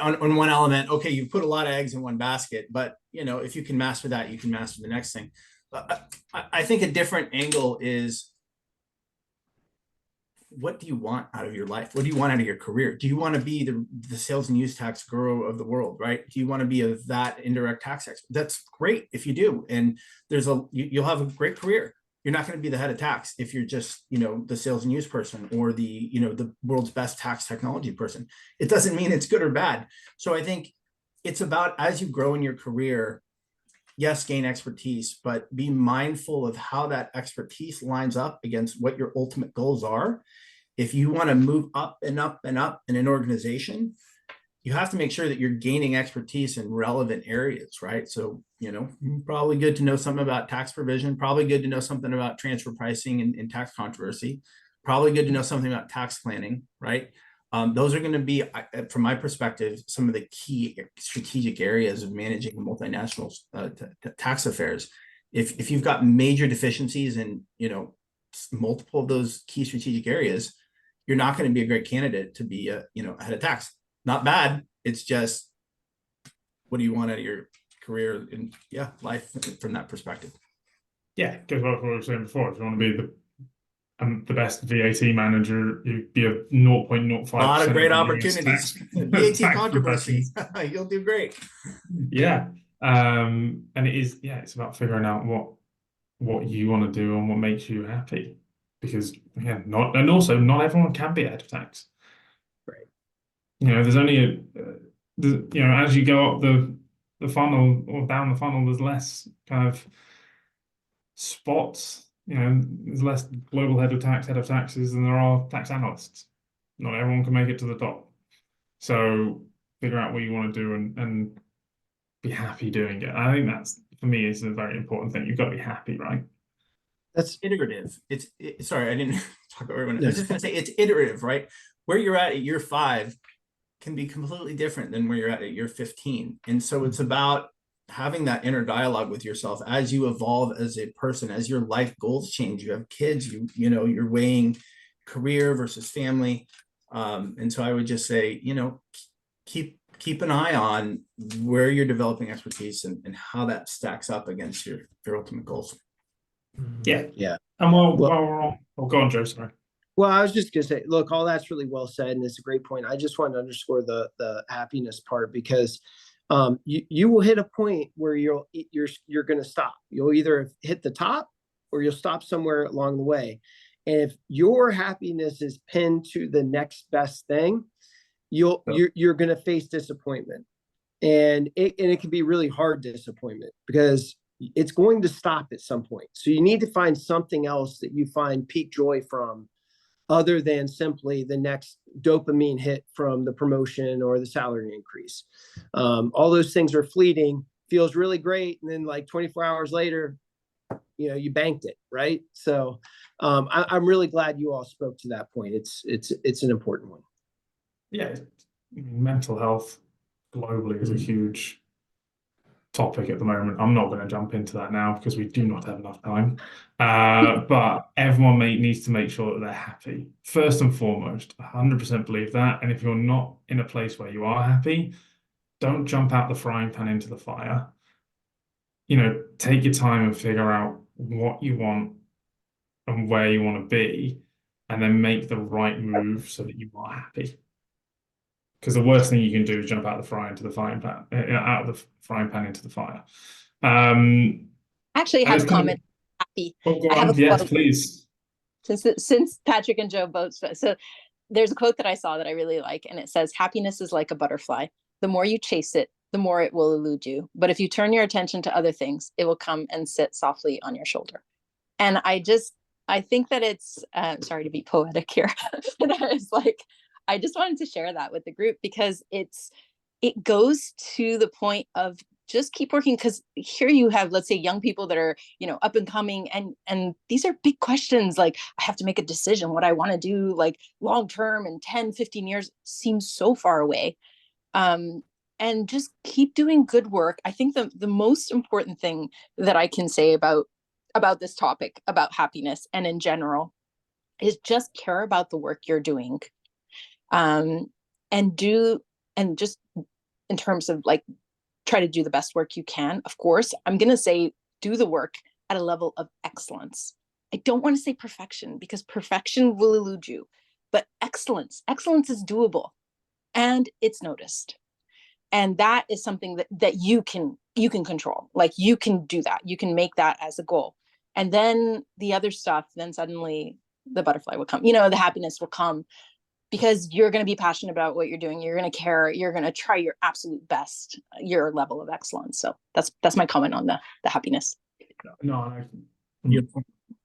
B: On one element, okay, you put a lot of eggs in one basket, but if you can master that, you can master the next thing. I think a different angle is, what do you want out of your life? What do you want out of your career? Do you want to be the sales and use tax guru of the world, right? Do you want to be a VAT indirect tax expert? That's great if you do, and you'll have a great career. You're not going to be the head of tax if you're just the sales and use person, or the the world's best tax technology person. It doesn't mean it's good or bad. So I think it's about, as you grow in your career, yes, gain expertise, but be mindful of how that expertise lines up against what your ultimate goals are. If you want to move up and up and up in an organization, you have to make sure that you're gaining expertise in relevant areas, right? So, probably good to know something about tax provision, probably good to know something about transfer pricing and tax controversy, probably good to know something about tax planning, right? Those are going to be, from my perspective, some of the key strategic areas of managing multinational tax affairs. If you've got major deficiencies in multiple of those key strategic areas, you're not going to be a great candidate to be head of tax. Not bad. It's just, what do you want out of your career and life from that perspective?
A: Yeah, it goes back to what we were saying before. If you want to be the best VAT manager, you'd be a 0.05%.
B: A lot of great
A: US
B: opportunities.
A: tax
B: VAT controversy. You'll do great.
A: Yeah. And it's about figuring out what you want to do and what makes you happy. Because not everyone can be a head of tax.
C: Right.
A: There's only as you go up the funnel or down the funnel, there's less kind of spots. There's less global head of taxes than there are tax analysts. Not everyone can make it to the top. So figure out what you want to do and be happy doing it. I think that's, for me, is a very important thing. You've got to be happy, right?
B: That's iterative. Sorry, I didn't talk over everyone. I was just going to say it's iterative, right? Where you're at year 5 can be completely different than where you're at year 15. And so it's about having that inner dialogue with yourself as you evolve as a person, as your life goals change. You have kids, you're weighing career versus family. And so I would just say, keep keep an eye on where you're developing expertise and how that stacks up against your ultimate goals.
A: Yeah.
C: Yeah.
A: And while
C: Well-
A: we're on, oh, go on, Joe. Sorry.
C: Well, I was just gonna say, look, all that's really well said, and it's a great point. I just wanted to underscore the happiness part, because you will hit a point where you're gonna stop. You'll either hit the top or you'll stop somewhere along the way. And if your happiness is pinned to the next best thing, you're gonna face disappointment. And it can be really hard disappointment, because it's going to stop at some point. So you need to find something else that you find peak joy from, other than simply the next dopamine hit from the promotion or the salary increase. All those things are fleeting, feels really great, and then like 24 hours later, you banked it, right? So I'm really glad you all spoke to that point. It's an important one.
A: Yeah, mental health globally is a huge topic at the moment. I'm not going to jump into that now because we do not have enough time. But everyone needs to make sure that they're happy. First and foremost, 100% believe that. And if you're not in a place where you are happy, don't jump out the frying pan into the fire. Take your time and figure out what you want and where you want to be, and then make the right move so that you are happy. Because the worst thing you can do is jump out of the frying pan into the fire.
D: Actually, I have a comment. Happy.
A: Oh, go
D: I have
A: on.
D: a
A: Yes,
D: quote.
A: please.
D: Since Patrick and Joe both, so there's a quote that I saw that I really like, and it says, "Happiness is like a butterfly. The more you chase it, the more it will elude you. But if you turn your attention to other things, it will come and sit softly on your shoulder." And I think that it's sorry to be poetic here, but it's like, I just wanted to share that with the group, because it goes to the point of just keep working. Because here you have, let's say, young people that are, up and coming, and these are big questions. Like, I have to make a decision what I want to do, like long term, and 10, 15 years seems so far away. And just keep doing good work. I think the most important thing that I can say about this topic, about happiness and in general, is just care about the work you're doing. And just in terms of like, try to do the best work you can. Of course, I'm going to say do the work at a level of excellence. I don't want to say perfection, because perfection will elude you, but excellence is doable and it's noticed. And that is something that you can control. Like, you can do that. You can make that as a goal. And then the other stuff, then suddenly the butterfly will come, the happiness will come, because you're going to be passionate about what you're doing. You're going to care. You're going to try your absolute best, your level of excellence. So that's my comment on the happiness.
A: No, from your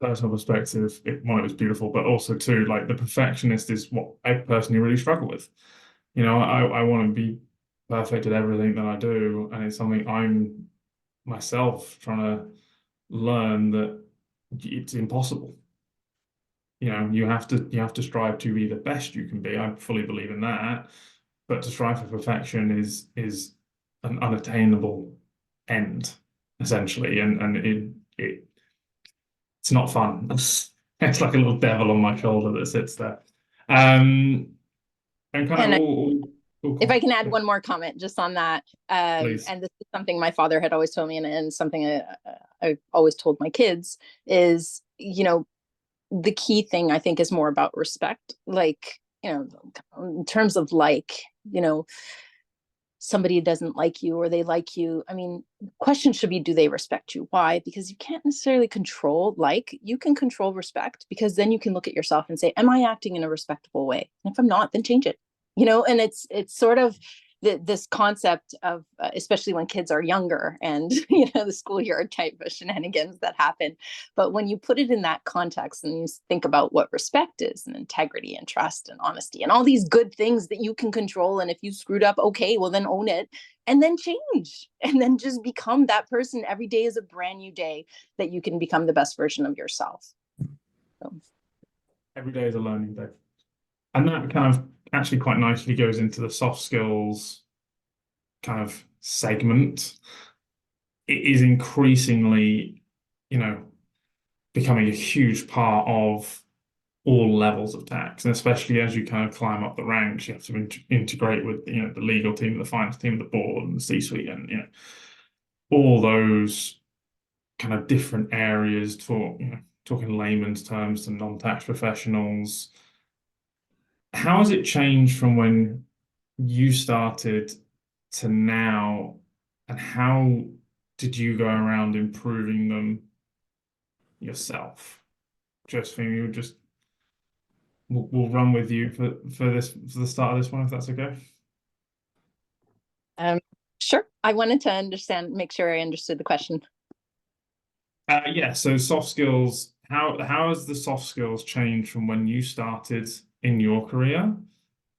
A: personal perspective, it was beautiful, but also too, like, the perfectionist is what I personally really struggle with. I want to be perfect at everything that I do, and it's something I'm myself trying to learn that it's impossible. You have to strive to be the best you can be. I fully believe in that, but to strive for perfection is an unattainable end, essentially, and it's not fun. It's like a little devil on my shoulder that sits there. And kind of
D: if I can add one more comment just on that,
A: please.
D: And this is something my father had always told me, and something I've always told my kids is, the key thing, I think, is more about respect. Like, in terms of, like, somebody doesn't like you or they like you. I mean, the question should be, do they respect you? Why? Because you can't necessarily control, you can control respect, because then you can look at yourself and say, am I acting in a respectable way? And if I'm not, then change it. And it's sort of this concept of, especially when kids are younger, and the schoolyard type of shenanigans that happen. But when you put it in that context and you think about what respect is, and integrity and trust and honesty and all these good things that you can control, and if you screwed up, okay, well then own it, and then change, and then just become that person. Every day is a brand new day that you can become the best version of yourself. So.
A: Every day is a learning day. And that kind of actually quite nicely goes into the soft skills kind of segment. It is increasingly, becoming a huge part of all levels of tax, and especially as you kind of climb up the ranks, you have to integrate with, you know, the legal team, the finance team, the board, and the C-suite, and, you know, all those kind of different areas for, you know, talking layman's terms to non-tax professionals. How has it changed from when you started to now, and how did you go around improving them yourself? Josephine, we'll run with you for the start of this one, if that's okay.
D: Sure. I wanted to make sure I understood the question.
A: Yeah, so soft skills, how has the soft skills changed from when you started in your career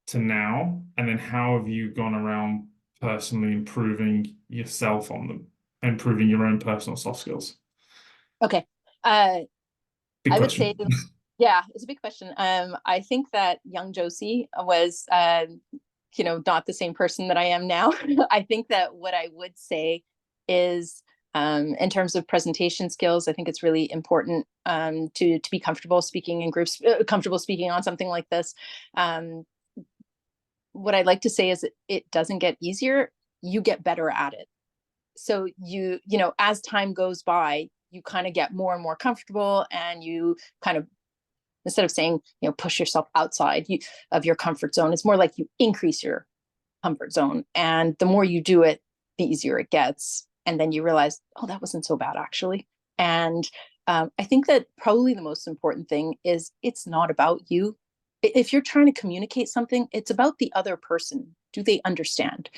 A: to now? And then how have you gone around personally improving yourself on them, improving your own personal soft skills?
D: Okay.
A: Big
D: I would
A: question.
D: say, yeah, it's a big question. I think that young Josie was, not the same person that I am now. I think that what I would say is, in terms of presentation skills, I think it's really important to be comfortable speaking in groups, comfortable speaking on something like this. What I'd like to say is it doesn't get easier, you get better at it. So as time goes by, you kind of get more and more comfortable, and you kind of, instead of saying, push yourself outside of your comfort zone, it's more like you increase your comfort zone. And the more you do it, the easier it gets. And then you realize, oh, that wasn't so bad, actually. And I think that probably the most important thing is it's not about you. If you're trying to communicate something, it's about the other person. Do they understand?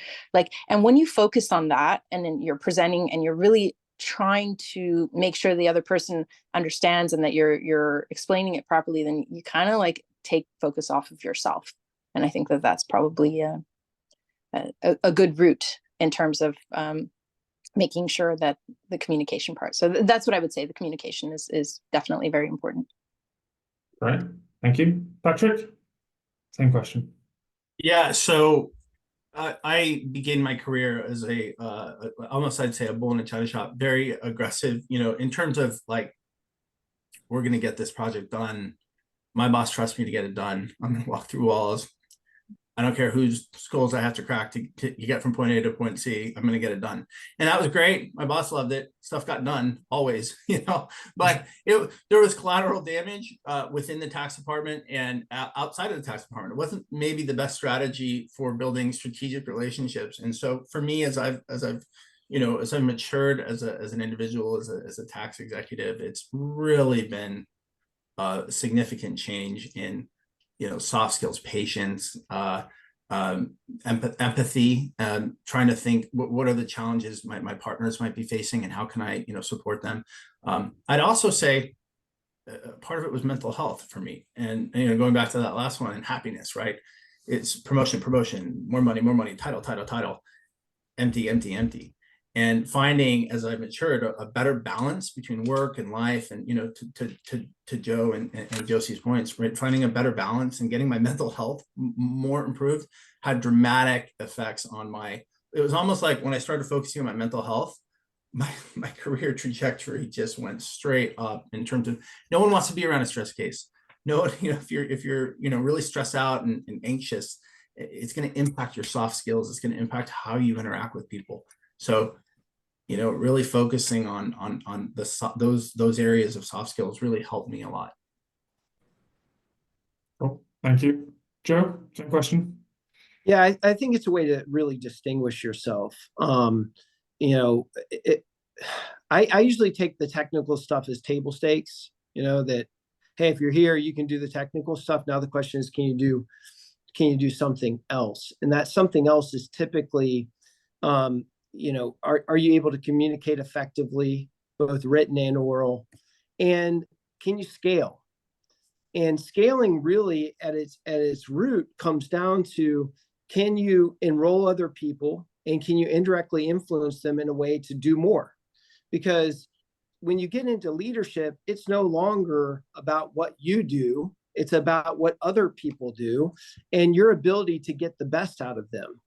D: And when you focus on that, and then you're presenting and you're really trying to make sure the other person understands and that you're explaining it properly, then you kind of take focus off of yourself. And I think that that's probably a good route in terms of making sure that the communication part. So that's what I would say. The communication is definitely very important.
A: Right. Thank you. Patrick, same question.
B: Yeah, so I began my career as almost I'd say a bull in a china shop, very aggressive, in terms of we're going to get this project done. My boss trusts me to get it done. I'm going to walk through walls. I don't care whose skulls I have to crack to get from point A to point C. I'm going to get it done. And that was great. My boss loved it. Stuff got done always, but there was collateral damage within the tax department and outside of the tax department. It wasn't maybe the best strategy for building strategic relationships. And so for me, as I've matured as an individual, as a tax executive, it's really been a significant change in soft skills, patience, empathy, trying to think what are the challenges my partners might be facing and how can I support them. I'd also say part of it was mental health for me, and going back to that last one, and happiness, right? It's promotion, more money, title, empty. And finding, as I've matured, a better balance between work and life, and to Joe and Josie's points, right? Finding a better balance and getting my mental health more improved had dramatic effects on it was almost like when I started focusing on my mental health, my career trajectory just went straight up, in terms of no one wants to be around a stress case. No, if you're really stressed out and anxious, it's going to impact your soft skills. It's going to impact how you interact with people. So really focusing on those areas of soft skills really helped me a lot.
A: Cool. Thank you. Joe, same question.
C: Yeah, I think it's a way to really distinguish yourself. I usually take the technical stuff as table stakes, that, hey, if you're here, you can do the technical stuff. Now the question is, can you do something else? And that something else is typically, are you able to communicate effectively, both written and oral? And can you scale? And scaling really at its root comes down to, can you enroll other people, and can you indirectly influence them in a way to do more? Because when you get into leadership, it's no longer about what you do, it's about what other people do and your ability to get the best out of them.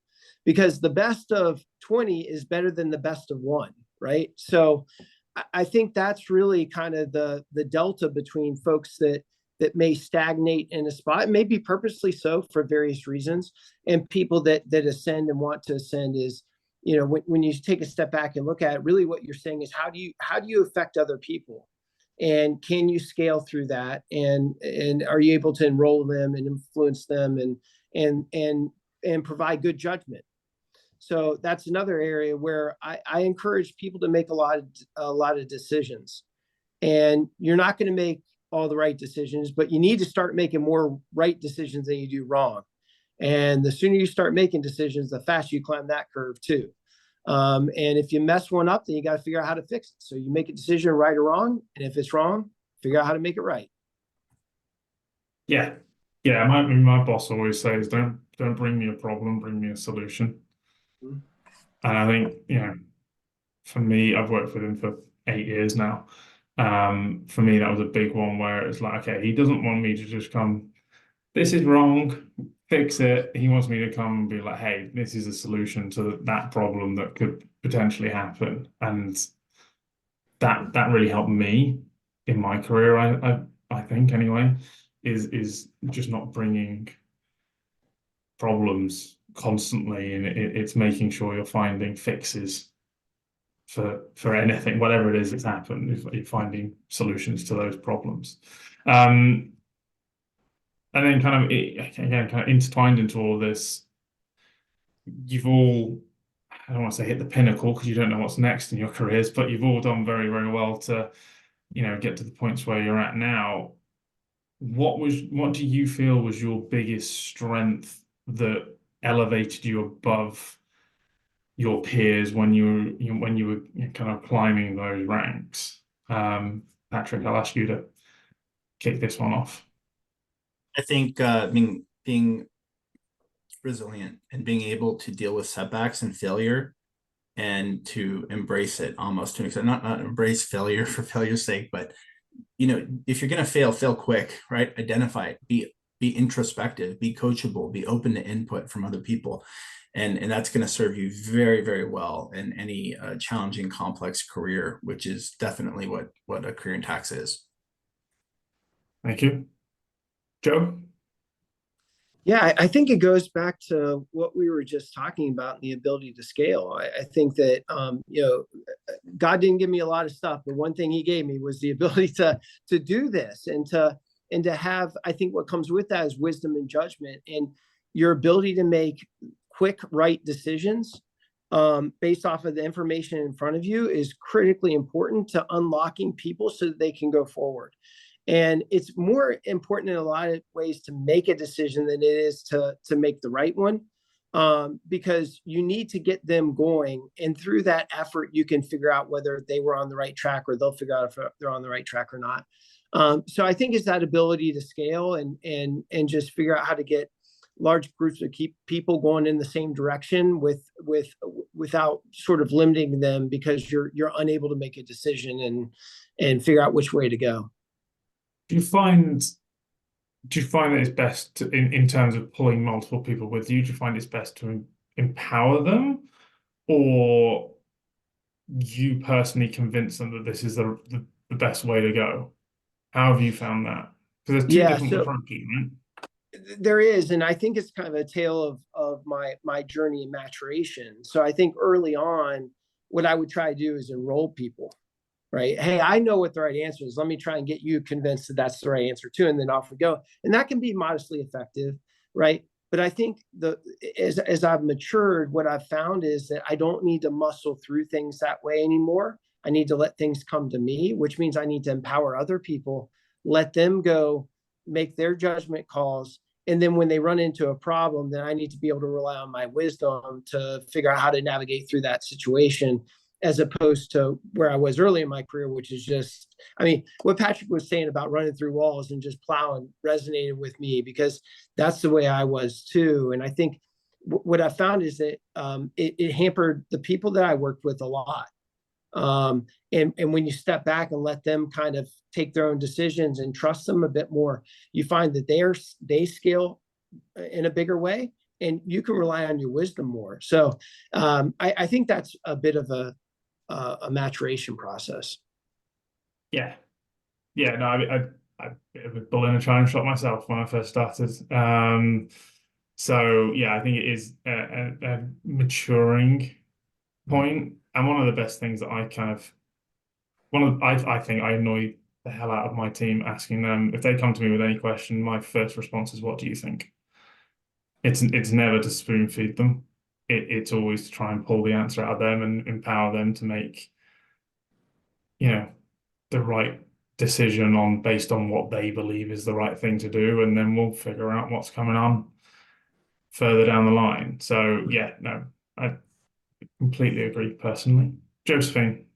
C: Because the best of 20 is better than the best of one, right? So I think that's really kind of the delta between folks that that may stagnate in a spot, maybe purposely so for various reasons. And people that ascend and want to ascend is, when you take a step back and look at it, really what you're saying is how do you affect other people? And can you scale through that? And are you able to enroll them and influence them and provide good judgment? So that's another area where I encourage people to make a lot of decisions. And you're not going to make all the right decisions, but you need to start making more right decisions than you do wrong. And the sooner you start making decisions, the faster you climb that curve too. And if you mess one up, then you got to figure out how to fix it. So you make a decision right or wrong. And if it's wrong, figure out how to make it right.
A: Yeah. Yeah. My boss always says, don't bring me a problem, bring me a solution.
C: Mhm.
A: And I think, for me, I've worked with him for 8 years now. For me, that was a big one where it's like, okay, he doesn't want me to just come, this is wrong, fix it. He wants me to come and be like, hey, this is a solution to that problem that could potentially happen. And that really helped me in my career, I think anyway, is just not bringing problems constantly, and it's making sure you're finding fixes for anything, whatever it is that's happened. If you're finding solutions to those problems, and then kind of intertwined into all of this, you've all, I don't want to say hit the pinnacle because you don't know what's next in your careers, but you've all done very, very well to, get to the points where you're at now. What do you feel was your biggest strength that elevated you above your peers when you were kind of climbing those ranks? Patrick, I'll ask you to kick this one off.
B: I think being resilient and being able to deal with setbacks and failure and to embrace it almost to an extent, not embrace failure for failure's sake, but if you're going to fail quick, right? Identify it, be introspective, be coachable, be open to input from other people. And that's going to serve you very, very well in any challenging, complex career, which is definitely what a career in tax is.
A: Thank you. Joe?
C: Yeah, I think it goes back to what we were just talking about, the ability to scale. I think that, God didn't give me a lot of stuff, but one thing he gave me was the ability to do this and to have, I think what comes with that is wisdom and judgment and your ability to make quick, right decisions based off of the information in front of you is critically important to unlocking people so that they can go forward. And it's more important in a lot of ways to make a decision than it is to make the right one, because you need to get them going. And through that effort, you can figure out whether they were on the right track or they'll figure out if they're on the right track or not. So I think it's that ability to scale and just figure out how to get large groups of people going in the same direction without sort of limiting them because you're unable to make a decision and figure out which way to go.
A: Do you find that it's best to, in terms of pulling multiple people with you, do you find it's best to empower them, or you personally convince them that this is the best way to go? How have you found that? Because there's two different approaches, right?
C: There is, and I think it's kind of a tale of my journey and maturation. So I think early on, what I would try to do is enroll people. Right? Hey, I know what the right answer is. Let me try and get you convinced that that's the right answer too, and then off we go. And that can be modestly effective, right? But I think as I've matured, what I've found is that I don't need to muscle through things that way anymore. I need to let things come to me, which means I need to empower other people, let them go, make their judgment calls. And then when they run into a problem, then I need to be able to rely on my wisdom to figure out how to navigate through that situation, as opposed to where I was early in my career, which is just, I mean, what Patrick was saying about running through walls and just plowing resonated with me because that's the way I was too. And I think what I found is that it hampered the people that I worked with a lot. And when you step back and let them kind of take their own decisions and trust them a bit more, you find that they scale in a bigger way and you can rely on your wisdom more. So I think that's a bit of a maturation process.
A: Yeah. No, a bit of a bull in a china shop myself when I first started. So yeah, I think it is a maturing point, and one of the best things that I think I annoy the hell out of my team asking them if they come to me with any question. My first response is, "What do you think?" It's never to spoon feed them. It's always to try and pull the answer out of them and empower them to make, the right decision based on what they believe is the right thing to do, and then we'll figure out what's coming on further down the line. So yeah, no, I completely agree personally. Josephine,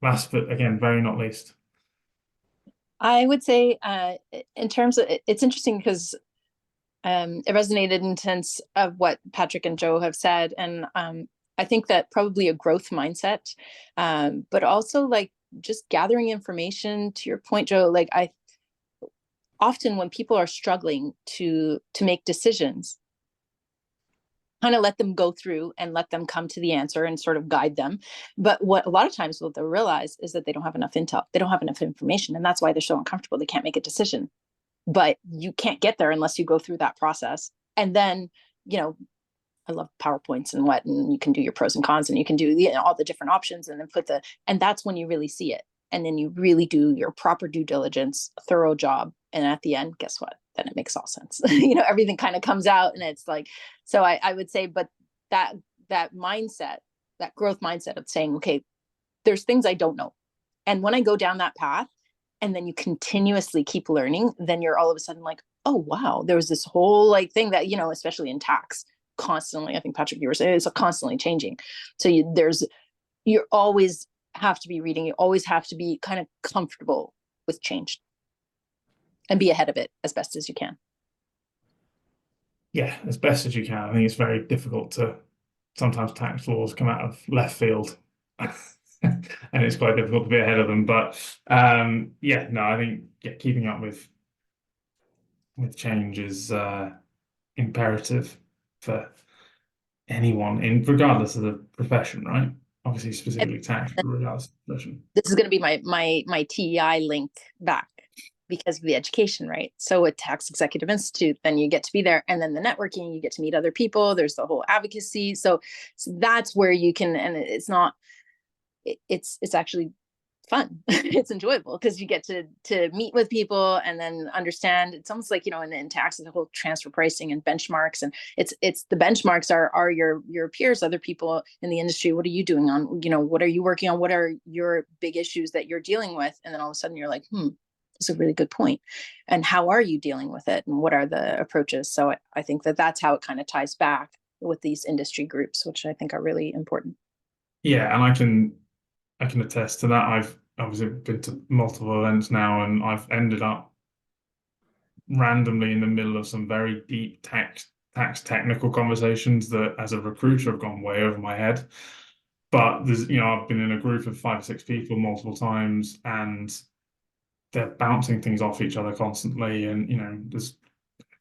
A: last but again, very not least.
D: I would say, in terms of, it's interesting because it resonated in sense of what Patrick and Joe have said, and I think that probably a growth mindset, but also like just gathering information. To your point, Joe, like I often when people are struggling to make decisions, kind of let them go through and let them come to the answer and sort of guide them. But what a lot of times what they'll realize is that they don't have enough intel, they don't have enough information, and that's why they're so uncomfortable. They can't make a decision. But you can't get there unless you go through that process. And then, I love PowerPoints and you can do your pros and cons and you can do all the different options and then and that's when you really see it. And then you really do your proper due diligence, thorough job. And at the end, guess what? Then it makes all sense. Everything kind of comes out and it's like, so I would say, but that mindset, that growth mindset of saying, okay, there's things I don't know. And when I go down that path, and then you continuously keep learning, then you're all of a sudden like, oh, wow, there was this whole like thing that, especially in tax, constantly, I think Patrick, you were saying, it's constantly changing. So you always have to be reading. You always have to be kind of comfortable with change and be ahead of it as best as you can.
A: Yeah, as best as you can. I think it's very difficult sometimes tax laws come out of left field. And it's quite difficult to be ahead of them. But yeah, no, I think keeping up with change is imperative for anyone, regardless of the profession, right? Obviously, specifically tax, regardless of the profession.
D: This is going to be my TEI link back because of the education, right? So at Tax Executive Institute, then you get to be there, and then the networking, you get to meet other people. There's the whole advocacy. So that's where you can, and it's not. It's actually fun. It's enjoyable because you get to meet with people and then understand. It's almost like, in tax, the whole transfer pricing and benchmarks, and it's the benchmarks are your peers, other people in the industry. What are you doing on, what are you working on? What are your big issues that you're dealing with? And then all of a sudden you're like, that's a really good point. And how are you dealing with it? And what are the approaches? So I think that's how it kind of ties back with these industry groups, which I think are really important.
A: Yeah, and I can attest to that. I've obviously been to multiple events now, and I've ended up randomly in the middle of some very deep tax technical conversations that, as a recruiter, have gone way over my head. But there's, I've been in a group of 5 or 6 people multiple times, and they're bouncing things off each other constantly. And there's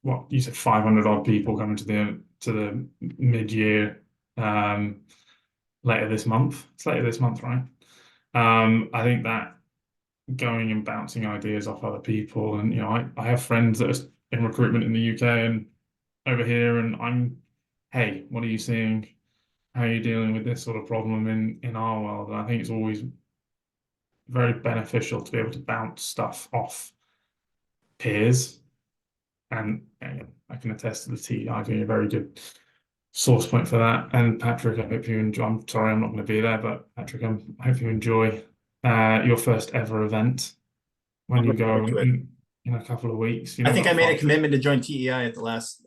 A: what you said, 500 odd people coming to the mid-year later this month. It's later this month, right? I think that going and bouncing ideas off other people, and I have friends that are in recruitment in the UK and over here, and hey, what are you seeing? How are you dealing with this sort of problem in our world? And I think it's always very beneficial to be able to bounce stuff off peers. And I can attest to the TEI being a very good source point for that. And Patrick, I hope you enjoy. I'm sorry, I'm not going to be there, but Patrick, I hope you enjoy your first ever event when you go in a couple of weeks.
B: I think I made a commitment to join TEI at the last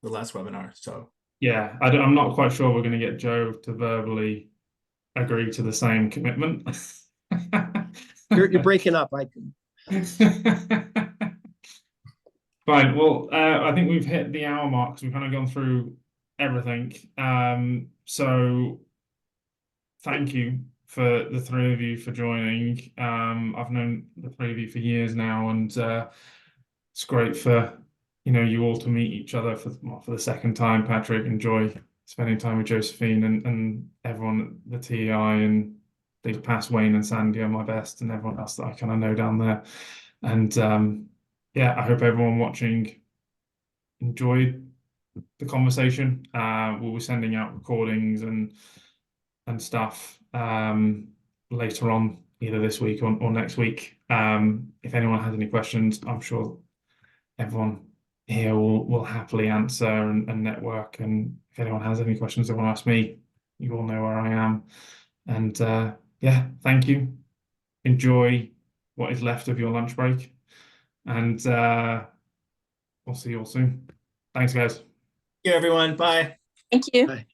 B: webinar. So
A: yeah, I'm not quite sure we're going to get Joe to verbally agree to the same commitment.
C: You're breaking up.
A: Fine. Well, I think we've hit the hour mark, so we've kind of gone through everything. So thank you for the 3 of you for joining. I've known the 3 of you for years now, and it's great for you all to meet each other for the second time. Patrick, enjoy spending time with Josephine and everyone at the TEI, and please pass Wayne and Sandy on my best, and everyone else that I kind of know down there. And yeah, I hope everyone watching enjoyed the conversation. We'll be sending out recordings and stuff later on, either this week or next week. If anyone has any questions, I'm sure everyone here will happily answer and network. And if anyone has any questions they want to ask me, you all know where I am. And yeah, thank you. Enjoy what is left of your lunch break. And we'll see you all soon. Thanks, guys.
B: Thank you, everyone. Bye.
D: Thank you.
C: Bye.